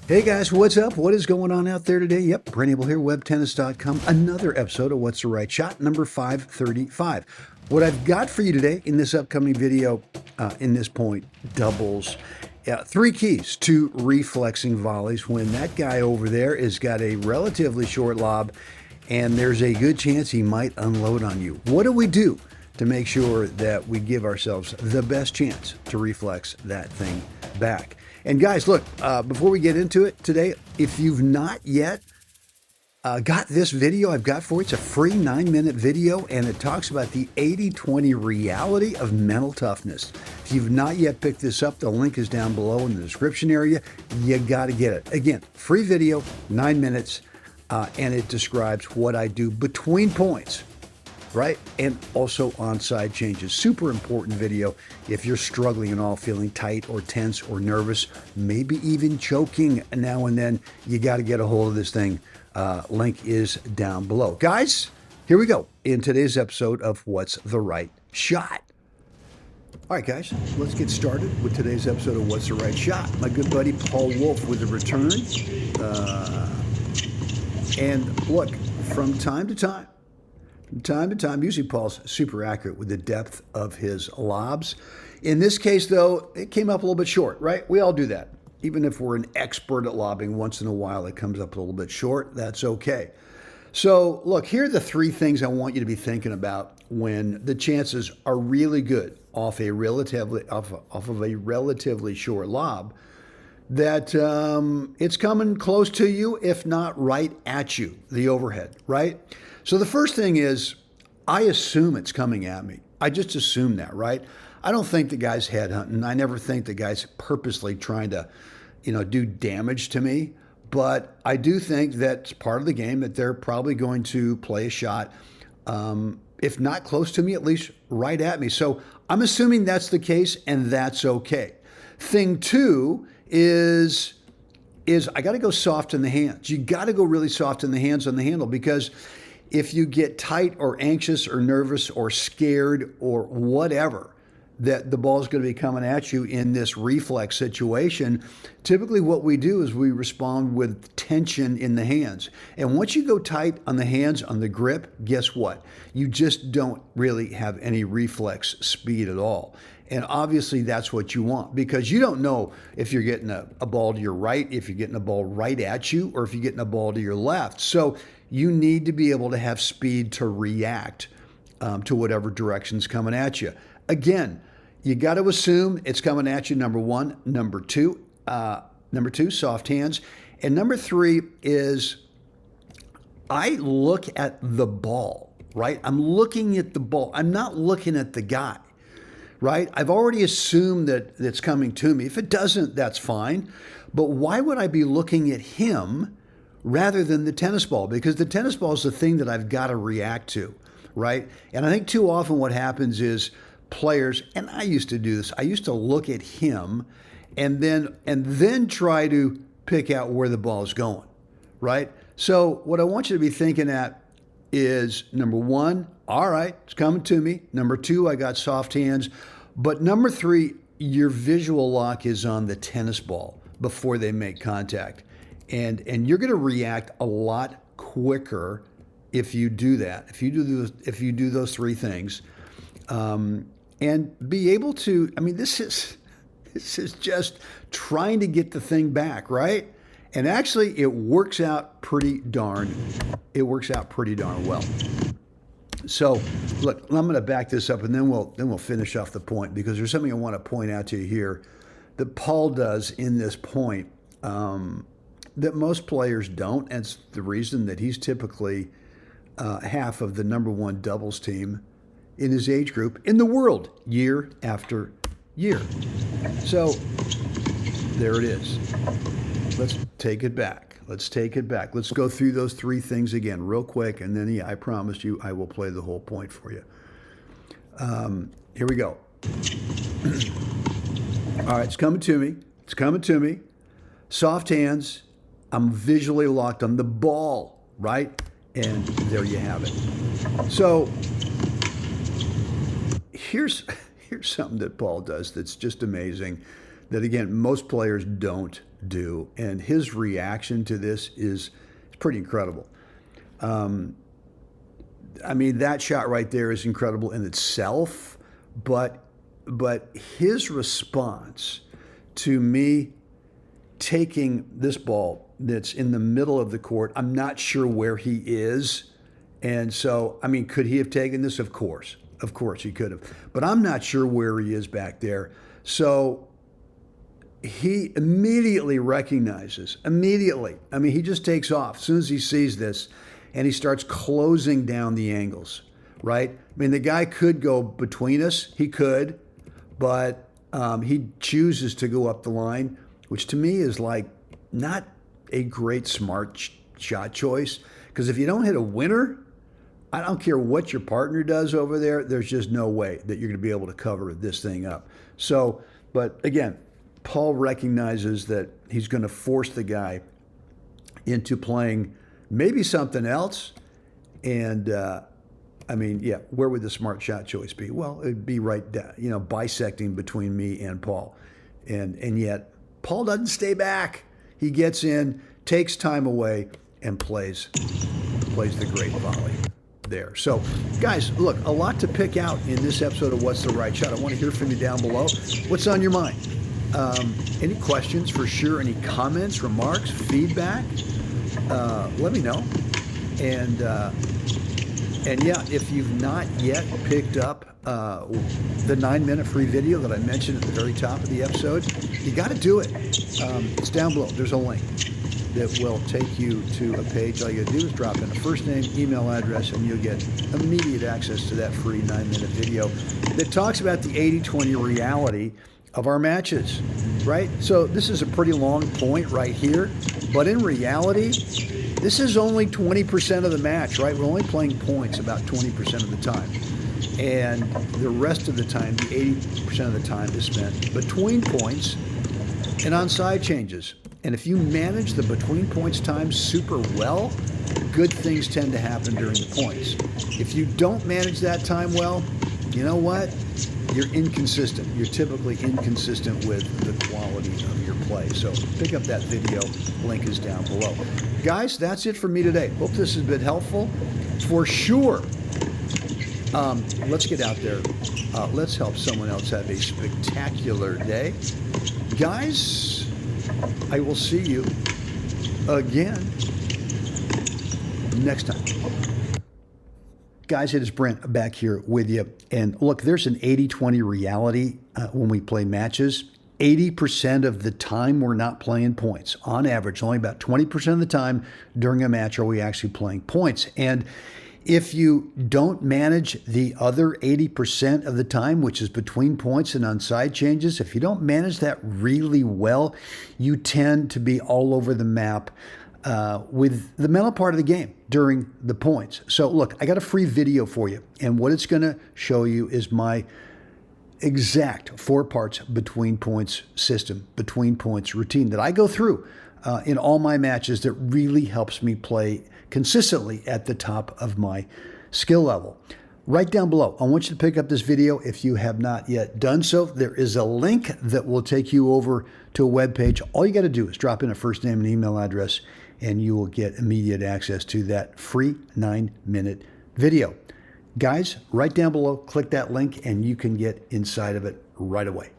Hey guys, what's up? What is going on out there today? Yep, Brent Abel here, webtennis.com. Another episode of What's the Right Shot, number 535. What I've got for you today in this upcoming video, in this point, doubles. Three keys to reflexing volleys when that guy over there has got a relatively short lob and there's a good chance he might unload on you. What do we do to make sure that we give ourselves the best chance to reflex that thing back? And guys, look, before we get into it today, if you've not yet got this video I've got for you, it's a free 9-minute video, and it talks about the 80-20 reality of mental toughness. If you've not yet picked this up, the link is down below in the description area. You got to get it. Again, free video, 9 minutes, and it describes what I do between points, right? And also on side changes. Super important video if you're struggling at all, feeling tight or tense or nervous, maybe even choking now and then. You got to get a hold of this thing. Link is down below. Guys, here we go in today's episode of What's the Right Shot. All right, guys, let's get started with today's episode of What's the Right Shot. My good buddy Paul Wolf with a return. And look, from time to time, usually Paul's super accurate with the depth of his lobs. In this case, though, it came up a little bit short, right? We all do that. Even if we're an expert at lobbing, once in a while it comes up a little bit short. That's okay. So, look, here are the three things I want you to be thinking about when the chances are really good off of a relatively short lob that it's coming close to you, if not right at you, the overhead, right? So the first thing is, I assume it's coming at me. I just assume that, right? I don't think the guy's headhunting. I never think the guy's purposely trying to, do damage to me. But I do think that's part of the game, that they're probably going to play a shot, if not close to me, at least right at me. So I'm assuming that's the case, and that's okay. Thing two is I got to go soft in the hands. You got to go really soft in the hands on the handle, because if you get tight or anxious or nervous or scared or whatever, that the ball is going to be coming at you in this reflex situation, typically what we do is we respond with tension in the hands. And once you go tight on the hands, on the grip, guess what? You just don't really have any reflex speed at all. And obviously that's what you want, because you don't know if you're getting a ball to your right, if you're getting a ball right at you, or if you're getting a ball to your left. So you need to be able to have speed to react to whatever direction's coming at you. Again, you got to assume it's coming at you, number one. Number two, soft hands. And number three is I look at the ball, right? I'm looking at the ball. I'm not looking at the guy, right? I've already assumed that it's coming to me. If it doesn't, that's fine. But why would I be looking at him rather than the tennis ball? Because the tennis ball is the thing that I've got to react to, right? And I think too often what happens is players, and I used to do this, I used to look at him and then try to pick out where the ball is going, right? So what I want you to be thinking at is, number one, all right, it's coming to me. Number two, I got soft hands. But number three, your visual lock is on the tennis ball before they make contact. And you're going to react a lot quicker if you do that. If you do those three things, and be able to. I mean, this is just trying to get the thing back, right? And actually, it works out pretty darn well. So, look, I'm going to back this up, and then we'll finish off the point, because there's something I want to point out to you here that Paul does in this point that most players don't, and it's the reason that he's typically half of the number one doubles team in his age group in the world year after year. So there it is. Let's take it back. Let's go through those three things again real quick, and then I promise you I will play the whole point for you. Here we go. All right, it's coming to me. Soft hands. I'm visually locked on the ball, right? And there you have it. So here's something that Paul does that's just amazing, that again most players don't do, and his reaction to this is pretty incredible. I mean, that shot right there is incredible in itself, but his response to me taking this ball that's in the middle of the court, I'm not sure where he is. And so, I mean, could he have taken this? Of course he could have. But I'm not sure where he is back there. So he immediately recognizes, I mean, he just takes off as soon as he sees this, and he starts closing down the angles, right? I mean, the guy could go between us. He could, but he chooses to go up the line, which to me is like not a great smart shot choice. Because if you don't hit a winner, I don't care what your partner does over there, there's just no way that you're going to be able to cover this thing up. So, but again, Paul recognizes that he's going to force the guy into playing maybe something else. And I mean, yeah, where would the smart shot choice be? Well, it'd be right down, bisecting between me and Paul. And yet Paul doesn't stay back. He gets in, takes time away, and plays the great volley there. So, guys, look, a lot to pick out in this episode of What's the Right Shot. I want to hear from you down below. What's on your mind? Any questions for sure? Any comments, remarks, feedback? Let me know. And yeah, if you've not yet picked up the 9-minute free video that I mentioned at the very top of the episode, you got to do it. It's down below. There's a link that will take you to a page. All you got to do is drop in a first name, email address, and you'll get immediate access to that free 9-minute video that talks about the 80-20 reality of our matches, right? So this is a pretty long point right here, but in reality, this is only 20% of the match, right? We're only playing points about 20% of the time. And the rest of the time, the 80% of the time is spent between points and on side changes. And if you manage the between points time super well, good things tend to happen during the points. If you don't manage that time well, you know what? You're inconsistent. You're typically inconsistent with the quality of your play. So pick up that video. Link is down below. Guys, that's it for me today. Hope this has been helpful. For sure, let's get out there. Let's help someone else have a spectacular day. Guys, I will see you again next time. Guys, it is Brent back here with you. And look, there's an 80-20 reality when we play matches. 80% of the time we're not playing points. On average, only about 20% of the time during a match are we actually playing points. And if you don't manage the other 80% of the time, which is between points and on side changes, if you don't manage that really well, you tend to be all over the map with the mental part of the game during the points. So look, I got a free video for you, and what it's going to show you is my exact 4 parts between points system, between points routine that I go through in all my matches that really helps me play consistently at the top of my skill level. Right down below, I want you to pick up this video if you have not yet done so. There is a link that will take you over to a web page. All you got to do is drop in a first name and email address, and you will get immediate access to that free 9-minute video. Guys, right down below, click that link, and you can get inside of it right away.